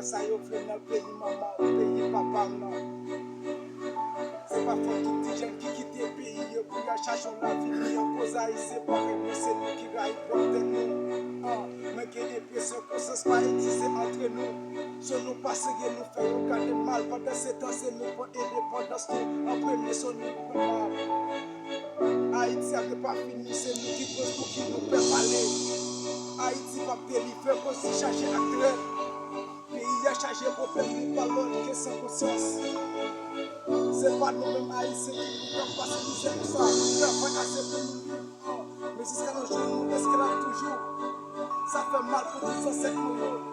que ça y est, dans le pays maman, au pays papa. C'est pas faute tout petit gens qui quittent le pays pour chercher la vie. En cause haïtienne, c'est pas vrai, c'est nous qui raillent pour nous. Mais j'ai l'impression que ce soit pas existé entre nous. Si nous passons, nous faisons aucun de mal. Pendant ce temps, c'est nous pour indépendance. En premier, c'est nous pour Haïti n'est pas fini, c'est nous qui posons pour qui nous peut parler. Haïti va délivrer pour se charger acteur. Pays a chargé pour problème par l'autre qui sans conscience. C'est pas nous-mêmes haïtiens qui nous passer nous pour ça. Nous travaillons assez pour nous. Mais jusqu'à nos jours, nous esclaves toujours. Ça fait mal pour tous ces nous.